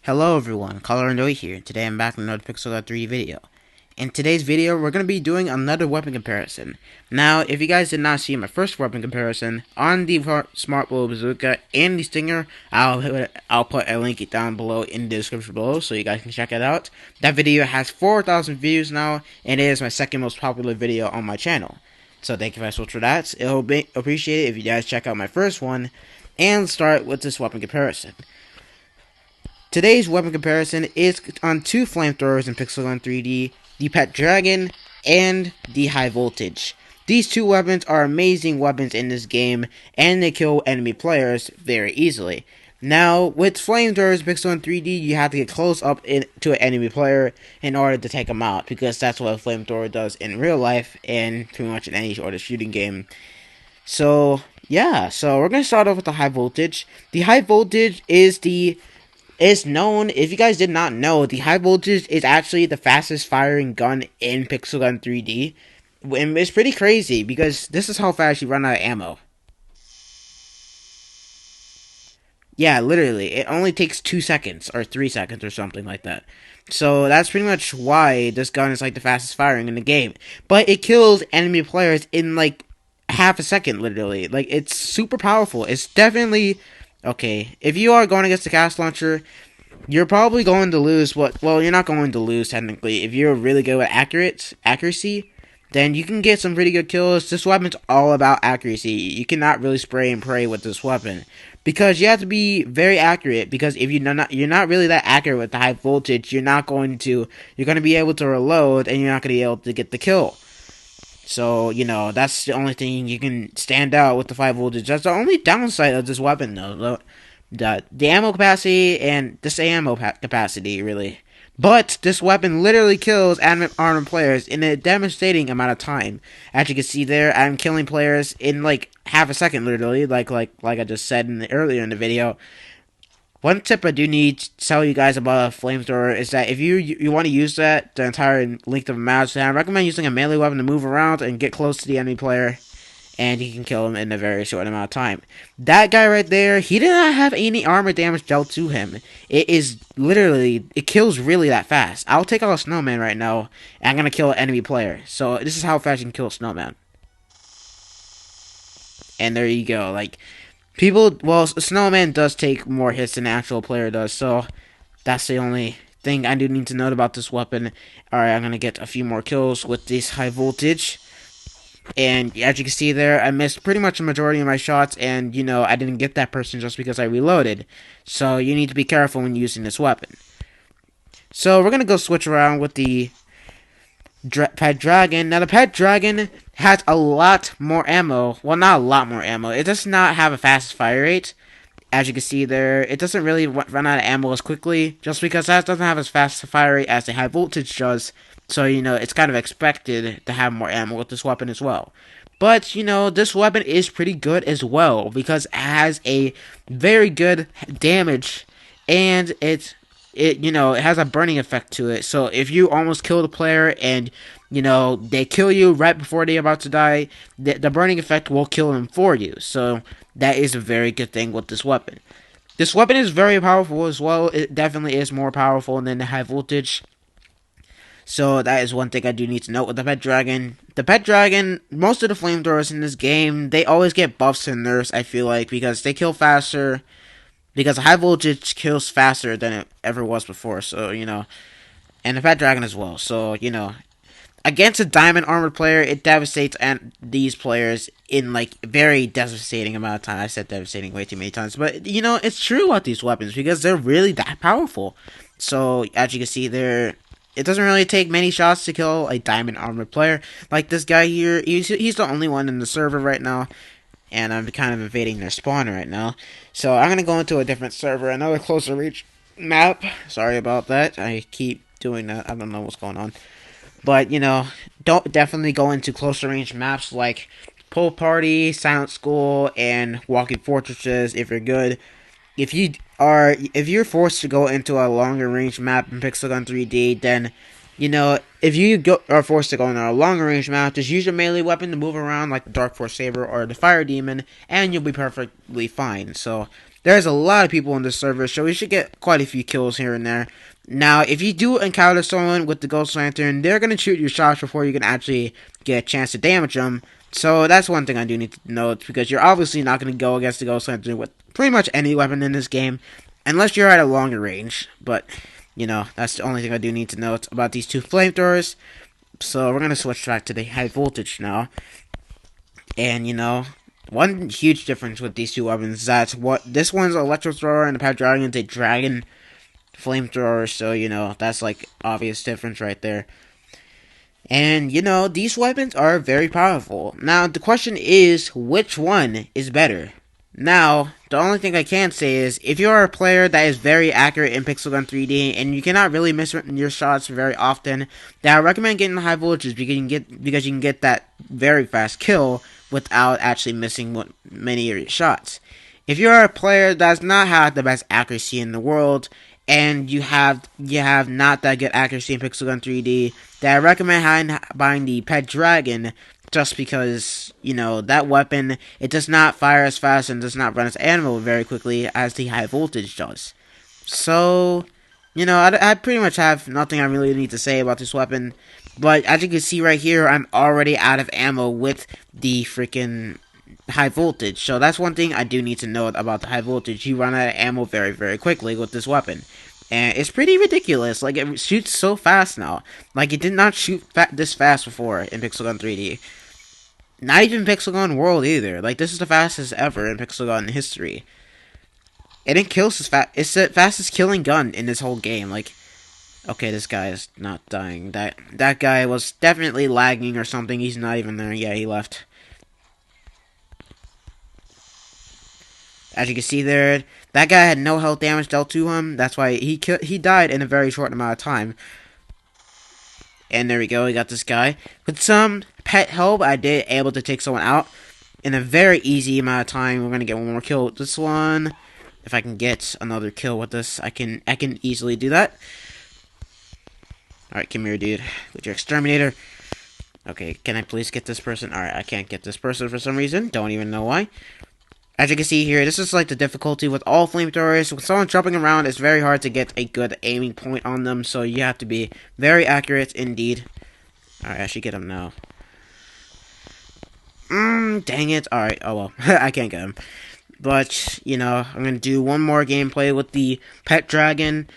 Hello everyone, Color and Joy here. Today I'm back with another Pixel God 3 video. In today's video, we're going to be doing another weapon comparison. Now, if you guys did not see my first weapon comparison, on the Smart Bow Bazooka and the Stinger, I'll put a link down below in the description below so you guys can check it out. That video has 4,000 views now, and it is my second most popular video on my channel. So thank you very much for that. It'll be appreciated if you guys check out my first one, and start with this weapon comparison. Today's weapon comparison is on two flamethrowers in Pixel Gun 3D, the Pet Dragon and the High Voltage. These two weapons are amazing weapons in this game, and they kill enemy players very easily. Now, with flamethrowers in Pixel Gun 3D, you have to get close up to an enemy player in order to take them out, because that's what a flamethrower does in real life, and pretty much in any sort of shooting game. So, yeah, so we're going to start off with the High Voltage. The High Voltage is known, if you guys did not know, the High Voltage is actually the fastest firing gun in Pixel Gun 3D. And it's pretty crazy, because this is how fast you run out of ammo. Yeah, literally, it only takes 2 seconds, or 3 seconds, or something like that. So that's pretty much why this gun is like the fastest firing in the game. But it kills enemy players in like half a second, literally. Like, it's super powerful. It's definitely... Okay, if you are going against the cast launcher, you're probably going to lose. Well, you're not going to lose technically. If you're really good at accuracy, then you can get some pretty good kills. This weapon's all about accuracy. You cannot really spray and pray with this weapon, because you have to be very accurate. Because if you're not really that accurate with the High Voltage, you're going to be able to reload, and you're not going to be able to get the kill. So, you know, that's the only thing you can stand out with the 5 voltage. That's the only downside of this weapon, though. The ammo capacity and this ammo capacity, really. But this weapon literally kills armored players in a devastating amount of time. As you can see there, I'm killing players in like half a second, literally, like I just said earlier in the video. One tip I do need to tell you guys about a flamethrower is that if you want to use that the entire length of a match, then I recommend using a melee weapon to move around and get close to the enemy player, and you can kill him in a very short amount of time. That guy right there, he did not have any armor damage dealt to him. It is literally, it kills really that fast. I'll take out a snowman right now, and I'm going to kill an enemy player. So this is how fast you can kill a snowman. And there you go, like... Well, Snowman does take more hits than the actual player does, so that's the only thing I do need to note about this weapon. Alright, I'm going to get a few more kills with this High Voltage. And as you can see there, I missed pretty much a majority of my shots, and, you know, I didn't get that person just because I reloaded. So you need to be careful when using this weapon. So we're going to go switch around with the Pet Dragon. Now, the Pet Dragon has a lot more ammo. Well, not a lot more ammo. It does not have a fast fire rate. As you can see there, it doesn't really run out of ammo as quickly, just because that doesn't have as fast a fire rate as the High Voltage does. So, you know, it's kind of expected to have more ammo with this weapon as well. But, you know, this weapon is pretty good as well, because it has a very good damage, and it has a burning effect to it. So if you almost kill the player and, you know, they kill you right before they're about to die, the burning effect will kill them for you. So that is a very good thing with this weapon. This weapon is very powerful as well. It definitely is more powerful than the High Voltage. So that is one thing I do need to note with the Pet Dragon. The Pet Dragon, most of the flamethrowers in this game, they always get buffs and nerfs, I feel like, because they kill faster. Because High Voltage kills faster than it ever was before, so, you know. And the Pet Dragon as well, so, you know. Against a diamond armored player, it devastates these players in, like, very devastating amount of time. I said devastating way too many times, but, you know, it's true about these weapons, because they're really that powerful. So, as you can see there, it doesn't really take many shots to kill a diamond armored player. Like this guy here, he's the only one in the server right now. And I'm kind of evading their spawn right now. So I'm going to go into a different server, another closer reach map. Sorry about that. I keep doing that. I don't know what's going on. But, you know, don't definitely go into closer range maps like Pool Party, Silent School, and Walking Fortresses if you're good. If you're forced to go into a longer range map in Pixel Gun 3D, then, you know, if you are forced to go in a longer range map, just use your melee weapon to move around like the Dark Force Saber or the Fire Demon, and you'll be perfectly fine. So there's a lot of people in this server, so we should get quite a few kills here and there. Now, if you do encounter someone with the Ghost Lantern, they're going to shoot your shots before you can actually get a chance to damage them. So that's one thing I do need to note, because you're obviously not going to go against the Ghost Lantern with pretty much any weapon in this game, unless you're at a longer range. But you know, that's the only thing I do need to note about these two flamethrowers. So we're going to switch back to the high voltage now. And, you know, one huge difference with these two weapons is that this one's an electro thrower and the Pet Dragon's a dragon flamethrower. So, you know, that's like obvious difference right there. And, you know, these weapons are very powerful. Now, the question is, which one is better? Now, the only thing I can say is, if you are a player that is very accurate in Pixel Gun 3D, and you cannot really miss your shots very often, then I recommend getting the high voltage, because you can get that very fast kill without actually missing many of your shots. If you are a player that does not have the best accuracy in the world, and you have not that good accuracy in Pixel Gun 3D, then I recommend buying the Pet Dragon, just because, you know, that weapon, it does not fire as fast and does not run its ammo very quickly as the high voltage does. So, you know, I pretty much have nothing I really need to say about this weapon. But as you can see right here, I'm already out of ammo with the freaking high voltage. So that's one thing I do need to note about the high voltage. You run out of ammo very, very quickly with this weapon. And it's pretty ridiculous. Like, it shoots so fast now. Like, it did not shoot this fast before in Pixel Gun 3D. Not even Pixel Gun World either. Like, this is the fastest ever in Pixel Gun history. And it kills as fast. It's the fastest killing gun in this whole game. Like, okay, this guy is not dying. That guy was definitely lagging or something. He's not even there. Yeah, he left. As you can see there, that guy had no health damage dealt to him. That's why he died in a very short amount of time. And there we go, we got this guy. With some pet help, I did able to take someone out in a very easy amount of time. We're gonna get one more kill with this one. If I can get another kill with this, I can easily do that. Alright, come here, dude, with your exterminator. Okay, can I please get this person? Alright, I can't get this person for some reason. Don't even know why. As you can see here, this is like the difficulty with all flamethrowers. With someone jumping around, it's very hard to get a good aiming point on them, so you have to be very accurate indeed. Alright, I should get him now. Dang it. Alright, oh well. I can't get him. But, you know, I'm going to do one more gameplay with the Pet Dragon,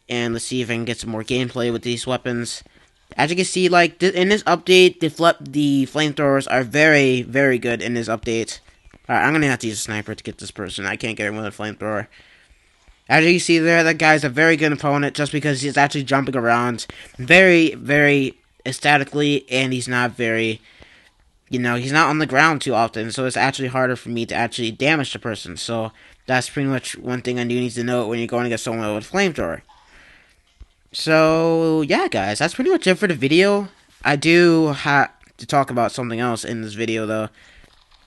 and let's see if I can get some more gameplay with these weapons. As you can see, like, in this update, the flamethrowers are very, very good in this update. Alright, I'm gonna have to use a sniper to get this person. I can't get him with a flamethrower. As you can see there, that guy's a very good opponent just because he's actually jumping around very, very aesthetically, and he's not very, you know, he's not on the ground too often, so it's actually harder for me to actually damage the person. So that's pretty much one thing I do need to know when you're going against someone with a flamethrower. So, yeah, guys, that's pretty much it for the video. I do have to talk about something else in this video, though.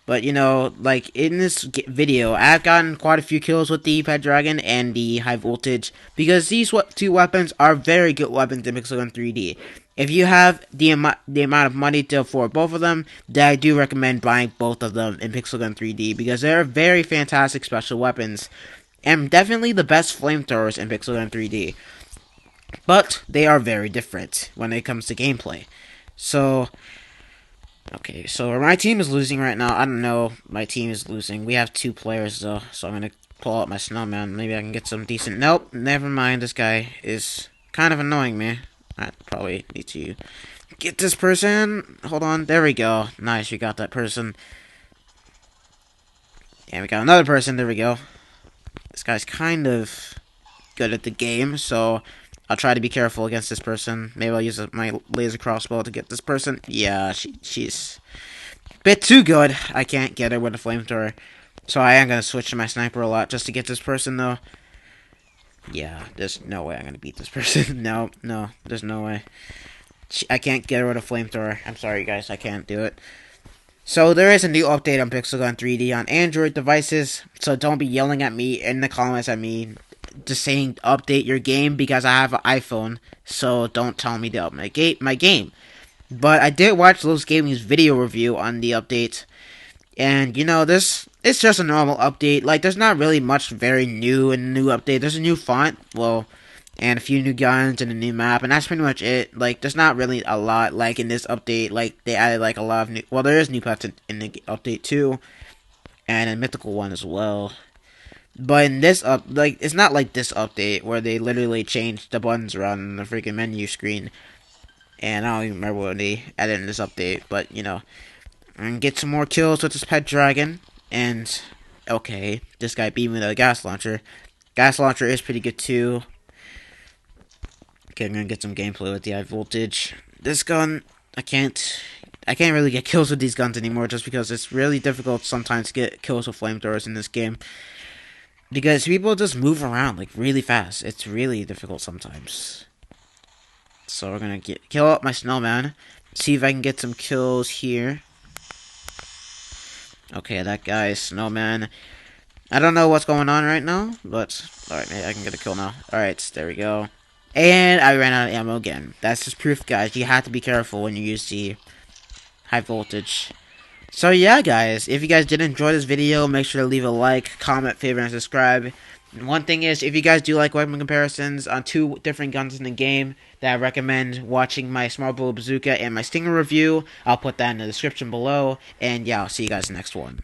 But, you know, like, in this video, I've gotten quite a few kills with the Pet Dragon and the High Voltage, because these two weapons are very good weapons in Pixel Gun 3D. If you have the amount of money to afford both of them, then I do recommend buying both of them in Pixel Gun 3D, because they're very fantastic special weapons, and definitely the best flamethrowers in Pixel Gun 3D. But they are very different when it comes to gameplay. So, okay, so my team is losing right now. I don't know, my team is losing. We have 2 players, though, so I'm going to pull out my snowman. Maybe I can get some decent... Nope, never mind. This guy is kind of annoying me. I probably need to get this person. Hold on, there we go. Nice, we got that person. Yeah, we got another person. There we go. This guy's kind of good at the game, so I'll try to be careful against this person. Maybe I'll use my laser crossbow to get this person. Yeah, she's a bit too good. I can't get her with a flamethrower. So I am going to switch to my sniper a lot just to get this person, though. Yeah, there's no way I'm going to beat this person. No, there's no way. I can't get her with a flamethrower. I'm sorry, guys. I can't do it. So there is a new update on Pixel Gun 3D on Android devices. So don't be yelling at me in the comments at me. just saying update your game because I have an iPhone. So don't tell me to update my game. But I did watch Los Gaming's video review on the update, and this it's just a normal update. Like, there's not really much very new in the new update. There's a new font, well, and a few new guns and a new map, and that's pretty much it. Like, there's not really a lot like in this update. Like, they added like a lot of new. Well, there is new pets in the update too, and a mythical one as well. But in this it's not like this update where they literally changed the buttons around in the freaking menu screen. And I don't even remember what they added in this update, but and get some more kills with this pet dragon. And okay, this guy beat me with a gas launcher. Gas launcher is pretty good too. Okay, I'm gonna get some gameplay with the high voltage. This gun, I can't really get kills with these guns anymore, just because it's really difficult sometimes to get kills with flamethrowers in this game. Because people just move around like really fast. It's really difficult sometimes. So we're gonna kill up my snowman. See if I can get some kills here. Okay, that guy's snowman. I don't know what's going on right now, but alright, maybe I can get a kill now. Alright, there we go. And I ran out of ammo again. That's just proof, guys. You have to be careful when you use the high voltage. So yeah, guys, if you guys did enjoy this video, make sure to leave a like, comment, favorite, and subscribe. And one thing is, if you guys do like weapon comparisons on 2 different guns in the game, that I recommend watching my Small Bullet Bazooka and my Stinger review. I'll put that in the description below. And yeah, I'll see you guys in the next one.